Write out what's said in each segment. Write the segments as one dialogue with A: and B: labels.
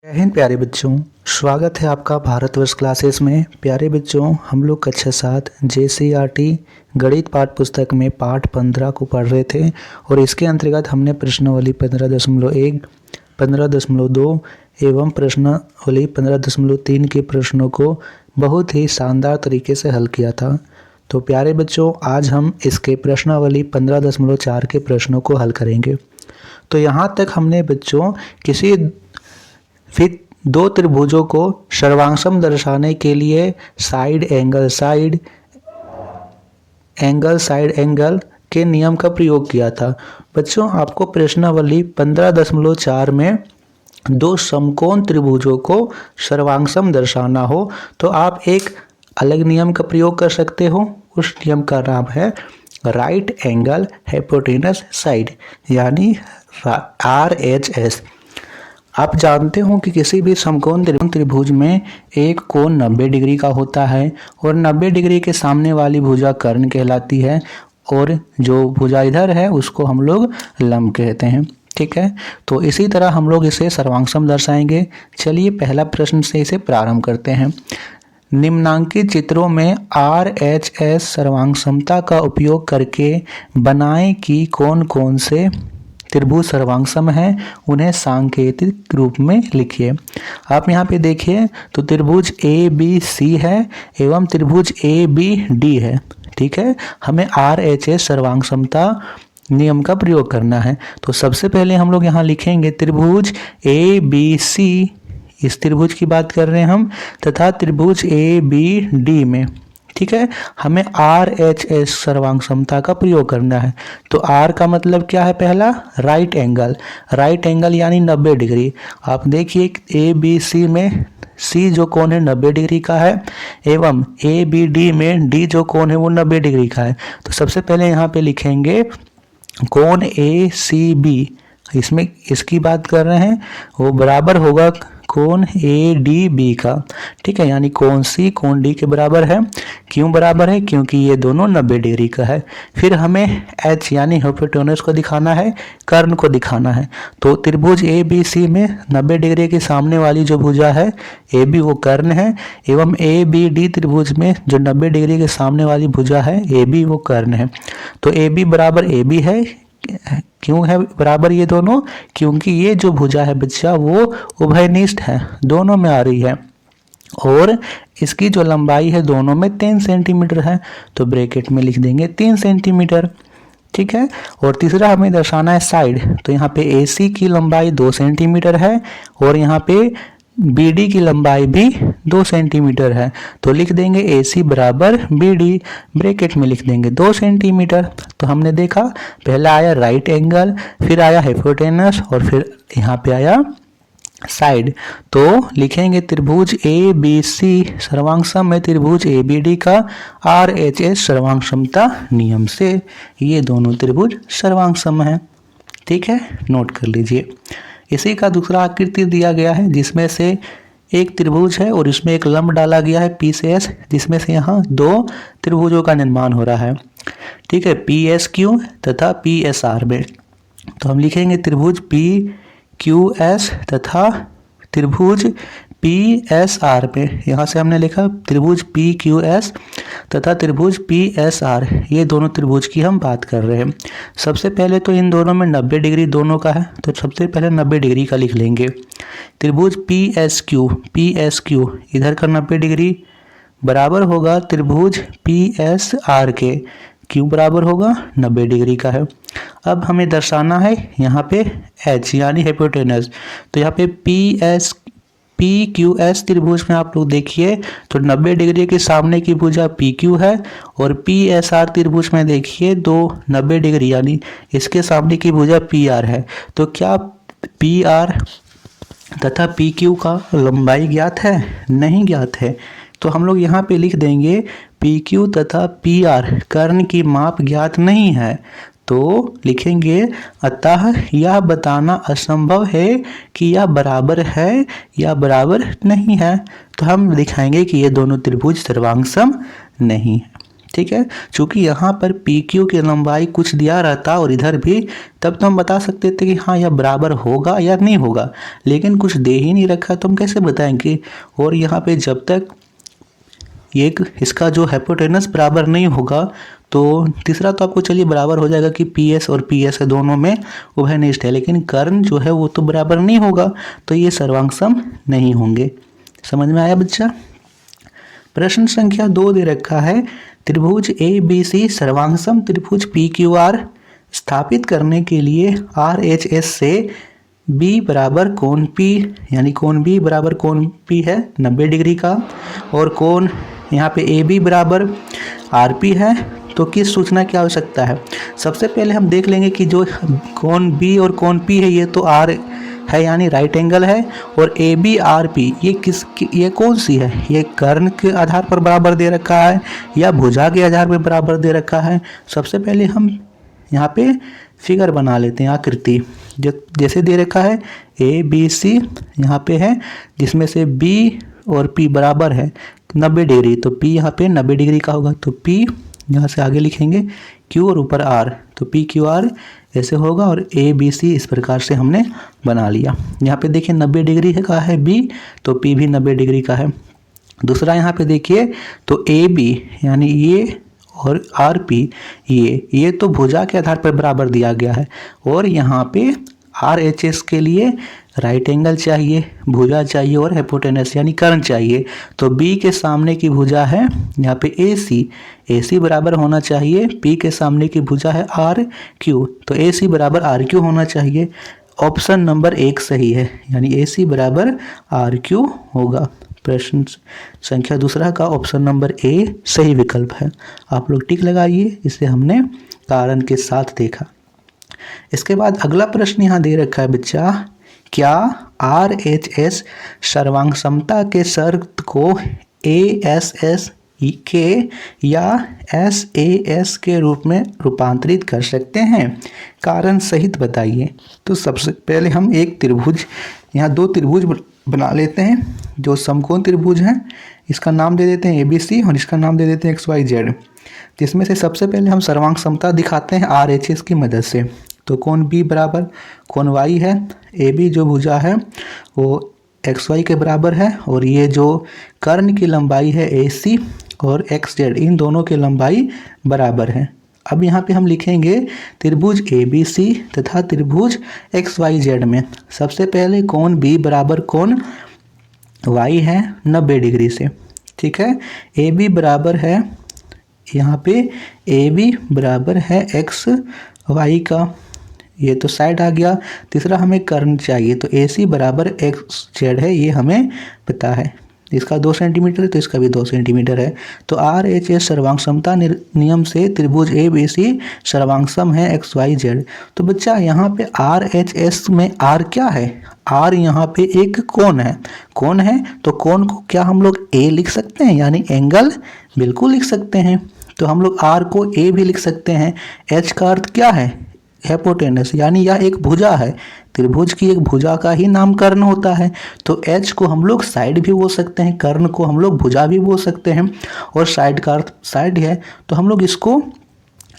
A: जय हिंद प्यारे बच्चों, स्वागत है आपका भारतवर्ष क्लासेस में। प्यारे बच्चों, हम लोग कक्षा 7 JCERT गणित पाठ पुस्तक में पाठ 15 को पढ़ रहे थे और इसके अंतर्गत हमने प्रश्नावली 15.1, 15.2 एवं प्रश्नावली 15.3 के प्रश्नों को बहुत ही शानदार तरीके से हल किया था। तो प्यारे बच्चों, आज हम इसके प्रश्नावली 15.4 के प्रश्नों को हल करेंगे। तो यहाँ तक हमने बच्चों फिर दो त्रिभुजों को सर्वांगसम दर्शाने के लिए साइड एंगल के नियम का प्रयोग किया था। बच्चों, आपको प्रश्नावली 15.4 में दो समकोण त्रिभुजों को सर्वांगसम दर्शाना हो तो आप एक अलग नियम का प्रयोग कर सकते हो। उस नियम का नाम है राइट एंगल हाइपोटेनस साइड, यानी RHS। आप जानते हो कि किसी भी समकोण त्रिभुज में एक कोण 90 डिग्री का होता है और 90 डिग्री के सामने वाली भुजा कर्ण कहलाती है और जो भुजा इधर है उसको हम लोग लंब कहते हैं। ठीक है, तो इसी तरह हम लोग इसे सर्वांगसम दर्शाएंगे। चलिए पहला प्रश्न से इसे प्रारंभ करते हैं। निम्नांकित चित्रों में RHS सर्वांगसमता का उपयोग करके बनाएं कि कौन कौन से त्रिभुज सर्वांगसम है, उन्हें सांकेतिक रूप में लिखिए। आप यहाँ पे देखिए तो त्रिभुज ABC है एवं त्रिभुज ABD है। ठीक है, हमें RHS सर्वांगसमता नियम का प्रयोग करना है। तो सबसे पहले हम लोग यहाँ लिखेंगे त्रिभुज ABC, इस त्रिभुज की बात कर रहे हैं हम, तथा त्रिभुज ABD में, ठीक है, हमें RHS सर्वांगसमता का प्रयोग करना है। तो R का मतलब क्या है? पहला राइट एंगल यानी 90 डिग्री। आप देखिए ABC में C जो कोण है 90 डिग्री का है एवं ABD में D जो कोण है वो 90 डिग्री का है। तो सबसे पहले यहाँ पे लिखेंगे कोण ACB, इसमें इसकी बात कर रहे हैं, वो बराबर होगा कोण ADB का। ठीक है, यानी कोण C कोण D के बराबर है। क्यों बराबर है? क्योंकि ये दोनों 90 डिग्री का है। फिर हमें H यानी हाइपोटेनस को दिखाना है, कर्ण को दिखाना है। तो त्रिभुज ABC में 90 डिग्री के सामने वाली जो भुजा है AB वो कर्ण है एवं ABD त्रिभुज में जो 90 डिग्री के सामने वाली भुजा है AB वो कर्ण है। तो AB बराबर AB है। क्यों है बराबर ये दोनों? क्योंकि ये जो भुजा है बच्चा वो उभयनिष्ठ है, दोनों में आ रही है और इसकी जो लंबाई है दोनों में 3 सेंटीमीटर है। तो ब्रैकेट में लिख देंगे 3 सेंटीमीटर। ठीक है, और तीसरा हमें दर्शाना है साइड। तो यहाँ पे AC की लंबाई 2 सेंटीमीटर है और यहाँ पे BD की लंबाई भी 2 सेंटीमीटर है। तो लिख देंगे AC बराबर BD, ब्रैकेट में लिख देंगे 2 सेंटीमीटर। तो हमने देखा पहला आया राइट एंगल, फिर आया हाइपोटेनस और फिर यहाँ पे आया साइड। तो लिखेंगे त्रिभुज ABC सर्वांगसम है त्रिभुज ABD का RHS सर्वांगसमता नियम से। ये दोनों त्रिभुज सर्वांगसम है। ठीक है, नोट कर लीजिए। इसी का दूसरा आकृति दिया गया है जिसमें से एक त्रिभुज है और इसमें एक लंब डाला गया है P से S, जिसमें से यहाँ दो त्रिभुजों का निर्माण हो रहा है। ठीक है, PSQ तथा PSR में। तो हम लिखेंगे त्रिभुज PQS तथा त्रिभुज PSR में। यहाँ से हमने लिखा त्रिभुज PQS तथा त्रिभुज PSR, ये दोनों त्रिभुज की हम बात कर रहे हैं। सबसे पहले तो इन दोनों में 90 डिग्री दोनों का है, तो सबसे पहले 90 डिग्री का लिख लेंगे। त्रिभुज PSQ इधर का 90 डिग्री बराबर होगा त्रिभुज PSR के। क्यों बराबर होगा? 90 डिग्री का है। अब हमें दर्शाना है यहाँ पे H यानी हाइपोटेनस। तो यहाँ पे PQS त्रिभुज में आप लोग देखिए तो 90 डिग्री के सामने की भुजा PQ है और PSR त्रिभुज में देखिए 90 डिग्री यानी इसके सामने की भुजा PR है। तो क्या PR तथा PQ का लंबाई ज्ञात है? नहीं ज्ञात है। तो हम लोग यहाँ पे लिख देंगे PQ तथा PR कर्ण की माप ज्ञात नहीं है। तो लिखेंगे अतः यह बताना असंभव है कि यह बराबर है या बराबर नहीं है। तो हम दिखाएंगे कि ये दोनों त्रिभुज सर्वांगसम नहीं है। ठीक है, चूंकि यहाँ पर पी क्यू की लंबाई कुछ दिया रहता और इधर भी, तब तो हम बता सकते थे कि हाँ यह बराबर होगा या नहीं होगा, लेकिन कुछ दे ही नहीं रखा तो हम कैसे बताएंगे। और यहाँ पे जब तक एक इसका जो हाइपोटेनस बराबर नहीं होगा तो तीसरा तो आपको चलिए बराबर हो जाएगा कि पी एस और पी एस है दोनों में उभयनिष्ठ है, लेकिन कर्ण जो है वो तो बराबर नहीं होगा, तो ये सर्वांग नहीं होंगे। समझ में आया बच्चा। प्रश्न संख्या 2 दे रखा है, त्रिभुज ए बी सी सर्वांग त्रिभुज पी क्यू आर स्थापित करने के लिए आर एच एस से बी बराबर कोण पी, यानी कोण बी बराबर कोण पी है 90 डिग्री का, और कोण यहाँ पे ए बी बराबर आर पी है, तो किस सूचना की आवश्यकता है। सबसे पहले हम देख लेंगे कि जो कोण बी और कोण पी है ये तो आर है यानी राइट एंगल है, और ए बी आर पी ये कौन सी है, ये कर्ण के आधार पर बराबर दे रखा है या भुजा के आधार पर बराबर दे रखा है। सबसे पहले हम यहाँ पे फिगर बना लेते हैं, आकृति जो जैसे दे रखा है ए बी सी यहाँ पे है, जिसमें से बी और पी बराबर है 90 डिग्री, तो पी यहाँ पे 90 डिग्री का होगा, तो पी यहाँ से आगे लिखेंगे क्यू और ऊपर आर, तो पी क्यू आर ऐसे होगा, और ए बी सी इस प्रकार से हमने बना लिया। यहाँ पे देखिए 90 डिग्री का है बी, तो पी भी 90 डिग्री का है। दूसरा यहाँ पे देखिए तो ए बी यानी ये और आर पी ये तो भुजा के आधार पर बराबर दिया गया है, और यहाँ पे आर एच एस के लिए राइट एंगल चाहिए, भुजा चाहिए और हाइपोटेनस यानी कर्ण चाहिए, तो बी के सामने की भुजा है यहाँ पे ए सी बराबर होना चाहिए, पी के सामने की भुजा है आर क्यू, तो ए सी बराबर आर क्यू होना चाहिए। ऑप्शन नंबर 1 सही है, यानी ए सी बराबर आर क्यू होगा। प्रश्न संख्या 2 का ऑप्शन नंबर ए सही विकल्प है। आप लोग टिक लगाइए, इसे हमने कारण के साथ देखा। इसके बाद अगला प्रश्न यहाँ दे रखा है बच्चा, क्या आर एच एस सर्वांग समता के शर्त को ए एस एस के या एस ए एस के रूप में रूपांतरित कर सकते हैं, कारण सहित बताइए। तो सबसे पहले हम एक त्रिभुज, यहाँ 2 त्रिभुज बना लेते हैं जो समकोण त्रिभुज हैं, इसका नाम दे देते हैं ए बी सी और इसका नाम दे देते हैं एक्स वाई जेड, जिसमें से सबसे पहले हम सर्वांग समता दिखाते हैं आर एच एस की मदद से। तो कोण बी बराबर कोण वाई है, ए बी जो भुजा है वो एक्स वाई के बराबर है, और ये जो कर्ण की लंबाई है ए सी और एक्स जेड इन दोनों की लंबाई बराबर है। अब यहाँ पे हम लिखेंगे त्रिभुज ए बी सी तथा त्रिभुज एक्स वाई जेड में सबसे पहले कोण बी बराबर कोण वाई है 90 डिग्री से, ठीक है। ए बी बराबर है यहाँ पे ए बी बराबर है एक्स वाई का, ये तो साइड आ गया। तीसरा हमें कर्ण चाहिए, तो ए सी बराबर एक्स जेड है, ये हमें पता है, इसका 2 सेंटीमीटर है तो इसका भी 2 सेंटीमीटर है। तो आर एच एस सर्वांग समता नियम से त्रिभुज ए बी सी सर्वांग सम है एक्स वाई जेड। तो बच्चा यहाँ पे आर एच एस में आर क्या है, आर यहाँ पे एक कोण है, कोण है तो कोण को क्या हम लोग ए लिख सकते हैं यानी एंगल, बिल्कुल लिख सकते हैं। तो हम लोग आर को ए भी लिख सकते हैं। एच का अर्थ क्या है, हाइपोटेनस, यानी यह एक भुजा है, त्रिभुज की एक भुजा का ही नाम कर्ण होता है। तो एच को हम लोग साइड भी बोल सकते हैं, कर्ण को हम लोग भुजा भी बोल सकते हैं, और साइड का अर्थ साइड है, तो हम लोग इसको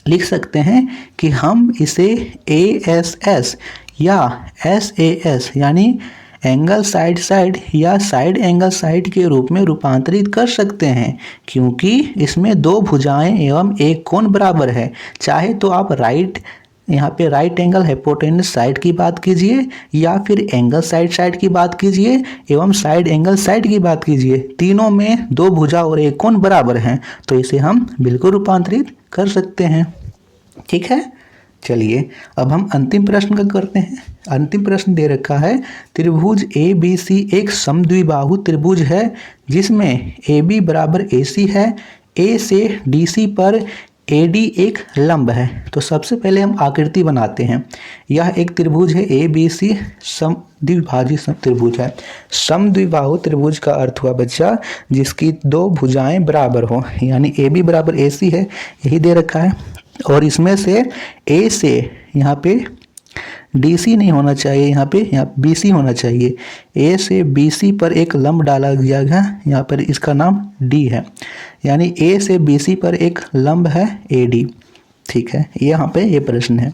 A: लिख सकते हैं कि हम इसे ए एस एस या एस ए एस यानी एंगल साइड साइड या साइड एंगल साइड के रूप में रूपांतरित कर सकते हैं, क्योंकि इसमें 2 भुजाएं एवं एक कोण बराबर है। चाहे तो आप यहाँ पे राइट एंगल हाइपोटेनस साइड की बात कीजिए, या फिर एंगल साइड की बात कीजिए एवं साइड एंगल साइड की बात कीजिए, तीनों में 2 भुजा और एक कोण बराबर हैं, तो इसे हम बिल्कुल रूपांतरित कर सकते हैं, ठीक है। चलिए अब हम अंतिम प्रश्न का करते हैं। अंतिम प्रश्न दे रखा है, त्रिभुज ए बी सी एक समद्विबाहु त्रिभुज है जिसमें ए बी बराबर ए सी है, ए से डी सी पर ए डी एक लंब है। तो सबसे पहले हम आकृति बनाते हैं। यह एक त्रिभुज है ए बी सी, समद्विभाजी त्रिभुज है। समद्विबाहु त्रिभुज का अर्थ हुआ बच्चा जिसकी 2 भुजाएं बराबर हो, यानी ए बी बराबर ए सी है, यही दे रखा है, और इसमें से ए से यहाँ पे DC नहीं होना चाहिए, यहाँ पे BC होना चाहिए। A से BC पर एक लंब डाला गया है, यहाँ पर इसका नाम D है, यानी A से BC पर एक लंब है AD। ठीक है, यहाँ पे ये प्रश्न है।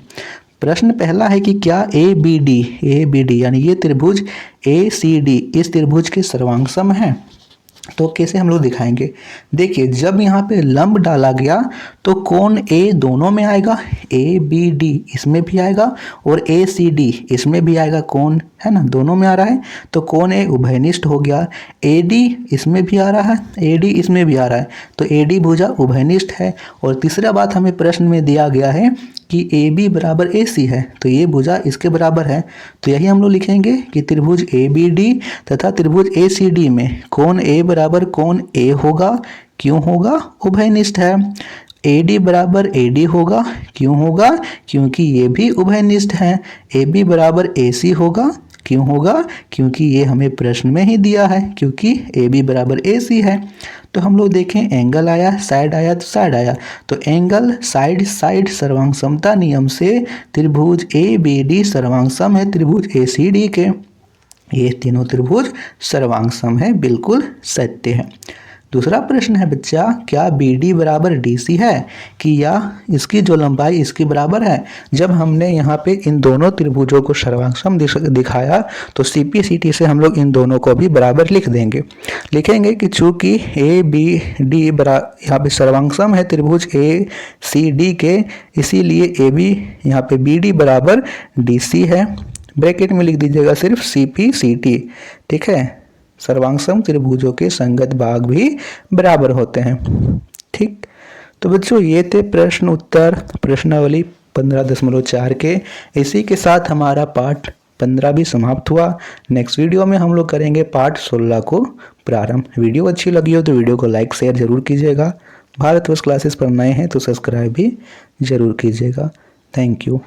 A: प्रश्न पहला है कि क्या ABD यानी ये त्रिभुज ACD इस त्रिभुज के सर्वांग है। तो कैसे हम लोग दिखाएंगे, देखिए जब यहाँ पे लंब डाला गया तो कोण A दोनों में आएगा, ABD इसमें भी आएगा और ACD इसमें भी आएगा, कोण है ना दोनों में आ रहा है, तो कोण A उभयनिष्ठ हो गया। AD इसमें भी आ रहा है, AD इसमें भी आ रहा है, तो AD भुजा उभयनिष्ठ है। और तीसरा बात हमें प्रश्न में दिया गया है कि AB बराबर AC है, तो ये भुजा इसके बराबर है, तो यही हम लोग लिखेंगे कि त्रिभुज ABD तथा त्रिभुज ACD में कोण A बराबर कोण A होगा, क्यों होगा, उभयनिष्ठ है। AD बराबर AD होगा, क्यों होगा, क्योंकि ये भी उभयनिष्ठ है। AB बराबर AC होगा, क्यों होगा, क्योंकि ये हमें प्रश्न में ही दिया है, क्योंकि AB बराबर AC है। तो हम लोग देखें, एंगल आया, साइड आया तो साइड आया, तो एंगल साइड सर्वांग समता नियम से त्रिभुज ABD सर्वांग सम है त्रिभुज ACD के। ये तीनों त्रिभुज सर्वांग सम है, बिल्कुल सत्य है। दूसरा प्रश्न है बच्चा, क्या BD बराबर DC है कि या इसकी जो लंबाई इसके बराबर है। जब हमने यहाँ पे इन दोनों त्रिभुजों को सर्वांगसम दिखाया तो CP/CT से हम लोग इन दोनों को भी बराबर लिख देंगे। लिखेंगे कि चूंकि ABD यहाँ पे सर्वांगसम है त्रिभुज ACD के, इसीलिए AB यहाँ पे BD बराबर DC है। ब्रैकेट में लिख दीजिएगा सिर्फ CP/CT। ठीक है, सर्वांगसम त्रिभुजों के संगत भाग भी बराबर होते हैं। ठीक, तो बच्चों ये थे प्रश्न उत्तर प्रश्नावली 15.4 के। इसी के साथ हमारा पाठ 15 भी समाप्त हुआ। नेक्स्ट वीडियो में हम लोग करेंगे पाठ 16 को प्रारंभ। वीडियो अच्छी लगी हो तो वीडियो को लाइक शेयर जरूर कीजिएगा। भारत वर्ष क्लासेस पर नए हैं तो सब्सक्राइब भी जरूर कीजिएगा। Thank you.